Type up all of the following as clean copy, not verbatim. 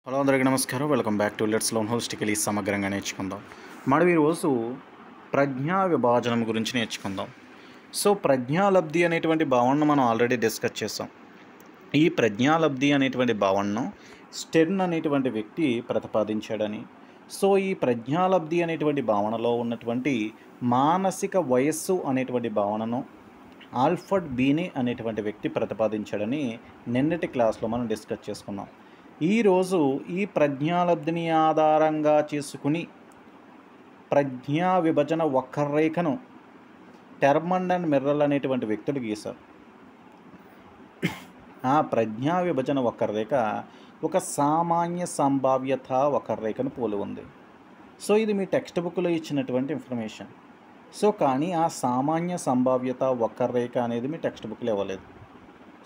Hello అందరికీ నమస్కారం. Welcome back to let's learn holistically సమగ్రంగా నేర్చుకుందాం. మనం ఈరోజు ప్రజ్ఞా విభాజనం గురించి నేర్చుకుందాం. సో ప్రజ్ఞాలబ్ధి అనేటువంటి భావనను మనం ఆల్రెడీ డిస్కస్ చేసాం. ఈ ప్రజ్ఞాలబ్ధి అనేటువంటి భావనను స్టెర్న్ అనేటువంటి వ్యక్తి ప్రతిపాదించాడని, సో ఈ ప్రజ్ఞాలబ్ధి అనేటువంటి భావనలో ఉన్నటువంటి మానసిక వయస్సు అనేటువంటి భావనను ఆల్ఫర్డ్ బీనీ అనేటువంటి వ్యక్తి ప్రతిపాదించాడని నిన్నటి క్లాస్లో మనం డిస్కస్ చేసుకున్నాం. ఈరోజు ఈ ప్రజ్ఞాలబ్ధిని ఆధారంగా చేసుకుని ప్రజ్ఞా విభజన వక్రరేఖను టెర్మండ్ అండ్ మిర్రల్ అనేటువంటి వ్యక్తులు గీశారు. ఆ ప్రజ్ఞా విభజన వక్రరేఖ ఒక సామాన్య సంభావ్యత వక్రరేఖను పోలి ఉంది. సో ఇది మీ టెక్స్ట్ బుక్లో ఇచ్చినటువంటి ఇన్ఫర్మేషన్. సో కానీ ఆ సామాన్య సంభావ్యత వక్రరేఖ అనేది మీ టెక్స్ట్ బుక్లో ఇవ్వలేదు.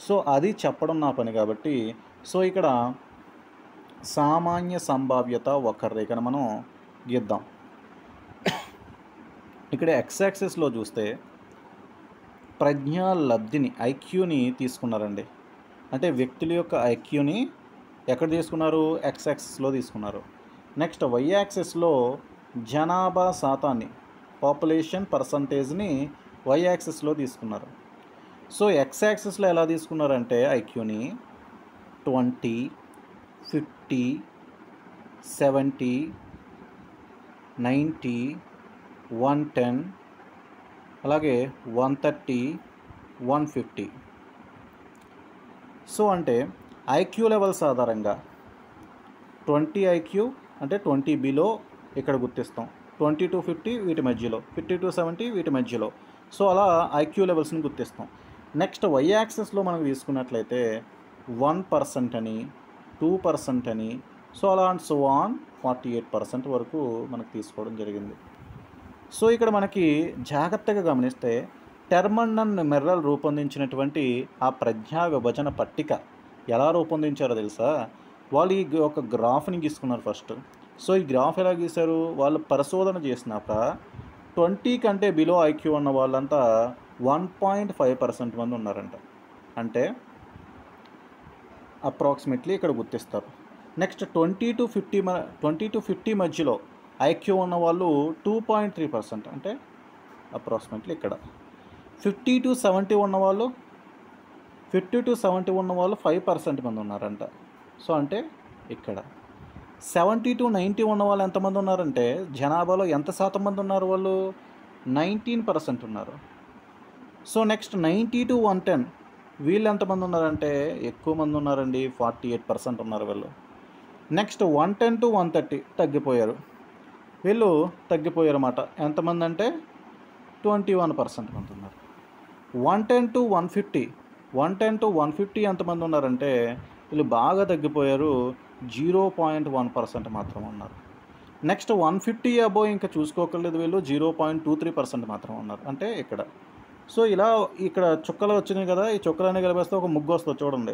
సో అది చెప్పడం నా పని కాబట్టి సో ఇక్కడ సామాన్య సంభావ్యత వక్రరేఖను మనం గీద్దాం. ఇక్కడ ఎక్స్ యాక్సిస్లో చూస్తే ప్రజ్ఞా లబ్ధిని ఐక్యూని తీసుకున్నారండి. అంటే వ్యక్తుల యొక్క ఐక్యూని ఎక్కడ తీసుకున్నారు? ఎక్స్ యాక్సిస్లో తీసుకున్నారు. నెక్స్ట్ వై యాక్సిస్లో జనాభా శాతాన్ని పాపులేషన్ పర్సంటేజ్ని వై యాక్సిస్లో తీసుకున్నారు. సో ఎక్స్ యాక్సిస్లో ఎలా తీసుకున్నారంటే ఐక్యూని 20, 50, 70, 90, 110 అలాగే 130, 150. సో అంటే ఐక్యూ లెవెల్స్ ఆధారంగా 20 ఐక్యూ అంటే 20 బిలో ఇక్కడ గుర్తిస్తాం, 20 to 50 వీటి మధ్యలో, 50 to 70 వీటి మధ్యలో. సో అలా ఐక్యూ లెవెల్స్ని గుర్తిస్తాం. నెక్స్ట్ వై యాక్సిస్లో మనం తీసుకున్నట్లయితే 1% అని, 2% అని, సో అలా అండ్ సో ఆన్ 48% వరకు మనకు తీసుకోవడం జరిగింది. సో ఇక్కడ మనకి జాగ్రత్తగా గమనిస్తే టెర్మండ్ అండ్ మిర్రల్ రూపొందించినటువంటి ఆ ప్రజ్ఞా విభజన పట్టిక ఎలా రూపొందించారో తెలుసా? వాళ్ళు ఈ ఒక గ్రాఫ్ని గీసుకున్నారు ఫస్ట్. సో ఈ గ్రాఫ్ ఎలా గీశారు? వాళ్ళు పరిశోధన చేసినాక 20 కంటే బిలో ఐక్యూ ఉన్న వాళ్ళంతా 1.5% మంది ఉన్నారంట. అంటే అప్రాక్సిమేట్లీ ఇక్కడ గుర్తిస్తారు. నెక్స్ట్ 20 to 50 మధ్యలో ఐక్యూ ఉన్న వాళ్ళు 2.3%, అంటే అప్రాక్సిమేట్లీ ఇక్కడ. 50 to 70 ఉన్నవాళ్ళు 5% మంది ఉన్నారంట. సో అంటే ఇక్కడ 70 to 90 ఉన్న వాళ్ళు ఎంతమంది ఉన్నారంటే జనాభాలో ఎంత శాతం మంది ఉన్నారు? వాళ్ళు 19% ఉన్నారు. సో నెక్స్ట్ 90 to 110 వీళ్ళు ఎంతమంది ఉన్నారంటే ఎక్కువ మంది ఉన్నారండి, 48% ఉన్నారు వీళ్ళు. నెక్స్ట్ 110 to 130 తగ్గిపోయారు, వీళ్ళు తగ్గిపోయారు అన్నమాట. ఎంతమంది అంటే 21% మంది ఉన్నారు. 110 to 150 ఎంతమంది ఉన్నారంటే వీళ్ళు బాగా తగ్గిపోయారు, 0.1% మాత్రం ఉన్నారు. నెక్స్ట్ 150 అబోవ్ ఇంకా చూసుకోకర్లేదు, వీళ్ళు 0.23% మాత్రం ఉన్నారు, అంటే ఇక్కడ. సో ఇలా ఇక్కడ చుక్కలు వచ్చినాయి కదా, ఈ చుక్కలన్నీ కలిపేస్తే ఒక ముగ్గు వస్తుంది చూడండి.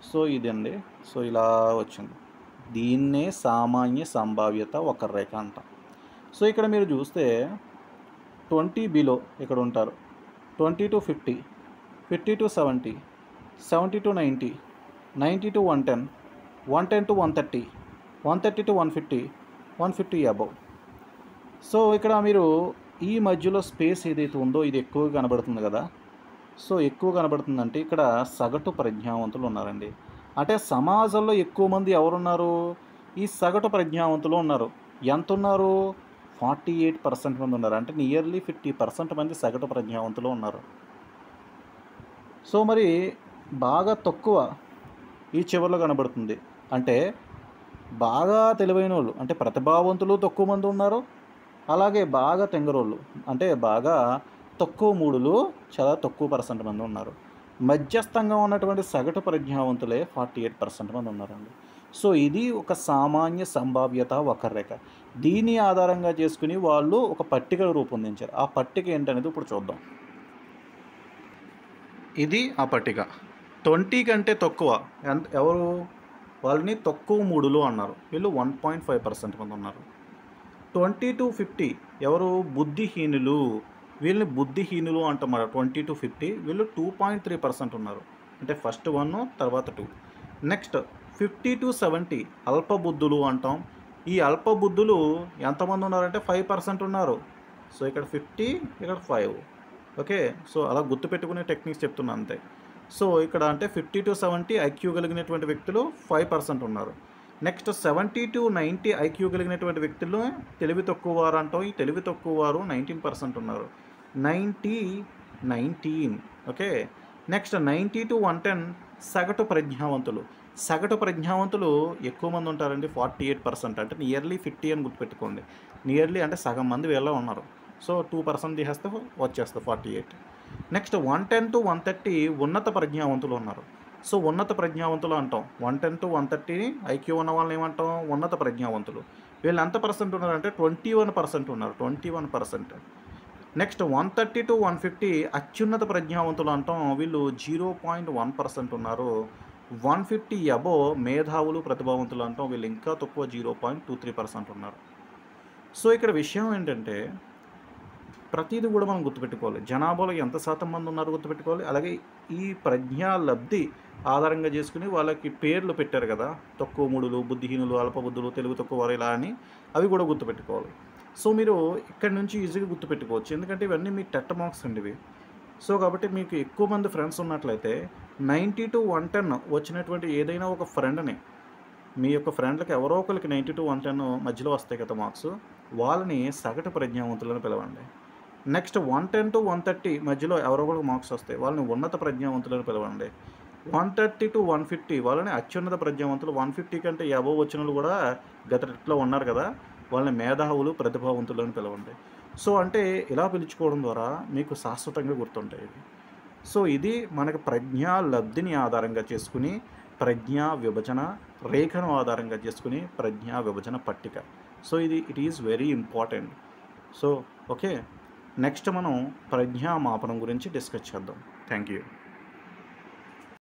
సో ఇది అండి, సో ఇలా వచ్చింది. దీన్నే సామాన్య సంభావ్యత వక్రరేఖ అంటాం. సో ఇక్కడ మీరు చూస్తే 20 బిలో ఇక్కడ ఉంటారు, 20 to 50, 50 to 70, 70 to 90, 90 to 110, 110 to 130, 130 to 150, 150 above. So ఇక్కడ మీరు ఈ మధ్యలో స్పేస్ ఏదైతే ఉందో ఇది ఎక్కువగా కనబడుతుంది కదా. సో ఎక్కువ కనబడుతుందంటే ఇక్కడ సగటు ప్రజ్ఞావంతులు ఉన్నారండి. అంటే సమాజంలో ఎక్కువ మంది ఎవరున్నారు? ఈ సగటు ప్రజ్ఞావంతులు ఉన్నారు. ఎంత ఉన్నారు? 48% మంది ఉన్నారు. అంటే నియర్లీ 50% మంది సగటు ప్రజ్ఞావంతులు ఉన్నారు. సో మరి బాగా తక్కువ ఈ చివరిలో కనబడుతుంది. అంటే బాగా తెలివైన వాళ్ళు అంటే ప్రతిభావంతులు తక్కువ మంది ఉన్నారు, అలాగే బాగా తెంగరోళ్ళు అంటే బాగా తక్కువ మూడులు చాలా తక్కువ % మంది ఉన్నారు. మధ్యస్థంగా ఉన్నటువంటి సగటు ప్రజ్ఞావంతులే 48% మంది ఉన్నారండి. సో ఇది ఒక సామాన్య సంభావ్యత వక్రరేఖ. దీని ఆధారంగా చేసుకుని వాళ్ళు ఒక పట్టికను రూపొందించారు. ఆ పట్టిక ఏంటనేది ఇప్పుడు చూద్దాం. ఇది ఆ పట్టిక. 20 కంటే తక్కువ ఎవరు? వాళ్ళని తక్కువ మూడులు అన్నారు, వీళ్ళు 1.5% మంది ఉన్నారు. 20 to 50 ఎవరు? బుద్ధిహీనులు, వీళ్ళని బుద్ధిహీనులు అంటున్నారు. 20 to 50 వీళ్ళు 2.3% ఉన్నారు, అంటే ఫస్ట్ 1 తర్వాత 2. నెక్స్ట్ 50-70 అల్పబుద్ధులు అంటాం. ఈ అల్పబుద్ధులు ఎంతమంది ఉన్నారంటే 5% ఉన్నారు. సో ఇక్కడ 50, ఇక్కడ 5. ఓకే. సో అలా గుర్తుపెట్టుకునే టెక్నిక్స్ చెప్తున్నా అంతే. సో ఇక్కడ అంటే 50-70 ఐక్యూ కలిగినటువంటి వ్యక్తులు 5% ఉన్నారు. నెక్స్ట్ 70-90 ఐక్యూ కలిగినటువంటి వ్యక్తుల్లో తెలివి తక్కువ వారు అంటాం. ఈ తెలివి తక్కువ వారు 19% ఉన్నారు. 19. ఓకే. నెక్స్ట్ 90-110 సగటు ప్రజ్ఞావంతులు. సగటు ప్రజ్ఞావంతులు ఎక్కువ మంది ఉంటారండి, 48%. అంటే నియర్లీ 50 అని గుర్తుపెట్టుకోండి. నియర్లీ అంటే సగం మంది వీళ్ళే ఉన్నారు. సో 2% తీసేస్తే వచ్చేస్తుంది 48. నెక్స్ట్ 110-130 ఉన్నత ప్రజ్ఞావంతులు ఉన్నారు. సో ఉన్నత ప్రజ్ఞావంతులు అంటాం. 110-130 ఐక్యూ ఉన్న వాళ్ళని ఏమంటాం? ఉన్నత ప్రజ్ఞావంతులు. వీళ్ళు ఎంత పర్సెంట్ ఉన్నారంటే 21% ఉన్నారు. 21%. నెక్స్ట్ 130-150 అత్యున్నత ప్రజ్ఞావంతులు అంటాం. వీళ్ళు 0.1% ఉన్నారు. 150 అబోవ్ మేధావులు ప్రతిభావంతులు అంటాం. వీళ్ళు ఇంకా తక్కువ 0.23% ఉన్నారు. సో ఇక్కడ విషయం ఏంటంటే ప్రతిదీ కూడా మనం గుర్తుపెట్టుకోవాలి. జనాభాలో ఎంత శాతం మంది ఉన్నారో గుర్తుపెట్టుకోవాలి. అలాగే ఈ ప్రజ్ఞా లబ్ధి ఆధారంగా చేసుకుని వాళ్ళకి పేర్లు పెట్టారు కదా, తక్కువ మూడులు, బుద్ధిహీనులు, అల్పబుద్ధులు, తెలుగు తక్కువ వారు ఇలా అని, అవి కూడా గుర్తుపెట్టుకోవాలి. సో మీరు ఇక్కడి నుంచి ఈజీగా గుర్తుపెట్టుకోవచ్చు. ఎందుకంటే ఇవన్నీ మీ టెట్ మార్క్స్ అండి ఇవి. సో కాబట్టి మీకు ఎక్కువ మంది ఫ్రెండ్స్ ఉన్నట్లయితే 90-110 వచ్చినటువంటి ఏదైనా ఒక ఫ్రెండ్ని, మీ యొక్క ఫ్రెండ్లకి ఎవరో ఒకరికి 90-110 మధ్యలో వస్తాయి కదా మార్క్స్, వాళ్ళని సగటు ప్రజ్ఞావంతులను పిలవండి. నెక్స్ట్ 110-130 మధ్యలో ఎవరో ఒకరికి మార్క్స్ వస్తాయి, వాళ్ళని ఉన్నత ప్రజ్ఞావంతులను పిలవండి. 130-150 వాళ్ళని అత్యున్నత ప్రజ్ఞావంతులు. 150 కంటే అబోవ్ వచ్చిన వాళ్ళు కూడా గత రెట్లో ఉన్నారు కదా, వాళ్ళని మేధావులు ప్రతిభావంతులను పిలవండి. సో అంటే ఇలా పిలుచుకోవడం ద్వారా మీకు శాశ్వతంగా గుర్తుంటాయి ఇవి. సో ఇది మనకి ప్రజ్ఞా లబ్ధిని ఆధారంగా చేసుకుని ప్రజ్ఞా విభజన రేఖను ఆధారంగా చేసుకుని ప్రజ్ఞా విభజన పట్టిక. So it is very important. So okay, next మనం ప్రజ్ఞా మాపనం గురించి డిస్కస్ చేద్దాం. Thank you.